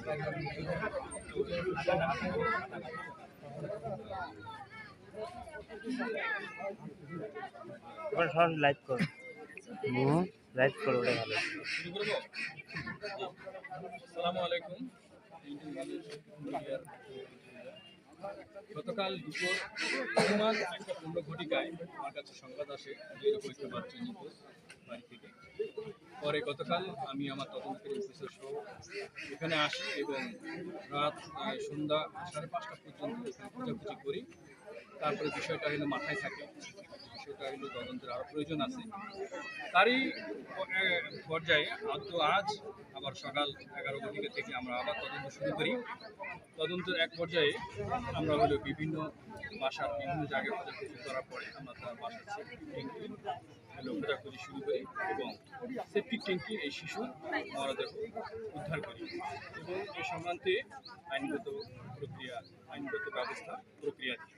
এবার সরাসরি লাইভ করো, লাইভ করো, ওটাই ভালো। আসসালামু আলাইকুম। গতকাল দুপুর অনুমান 1:15 ঘটিকায় আমার কাছে সংবাদ আসে যে এরকম একটা বাচ্চা নিখোঁজ বাড়ি থেকে। পরে গতকাল আমি আমার তদন্তকারী অফিসার সহ এখানে আসি এবং রাত সন্ধ্যা 5:30 পর্যন্ত খোঁজাখুঁজি করি। তারপরে বিষয়টা হলো মাথায় থাকে, বিষয়টা হলো তদন্তের আরও প্রয়োজন আছে। তারই পর্যায়ে আজ আবার সকাল 11 ঘটিকা থেকে আমরা আবার তদন্ত শুরু করি। তদন্তের এক পর্যায়ে আমরা হলো বিভিন্ন বাসার বিভিন্ন জায়গায় খোঁজাখুঁজি করার পরে আমরা তার বাসার সেপ্টিক ট্যাঙ্কি হলো খোঁজাখুঁজি শুরু করি এবং সেপ্টিক ট্যাঙ্কি এই শিশুর মরদেহ উদ্ধার করি এবং এ সংক্রান্তে আইনগত ব্যবস্থা প্রক্রিয়া দিই।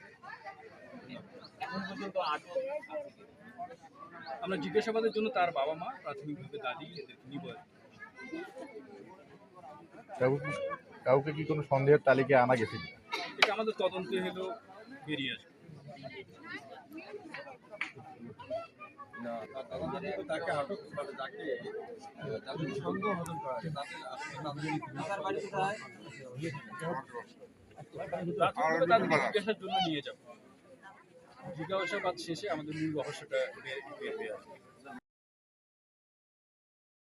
আমরা জিজ্ঞাসাবাদের জন্য তার বাবা মা প্রাথমিকভাবে দাদি এদেরকে নিব। কাউকে কি কোনো সন্দেহের তালিকায় আনা গেছে? এটা আমাদের তদন্তে হলো বেরিয়ে আসবে। তাকে আটক করে তাকে সন্দেহ হতে পারে জিজ্ঞাসার জন্য নিয়ে যাবো। জিজ্ঞাসাবাদ শেষে আমাদের মূল রহস্যটা বের হয়ে আসবে।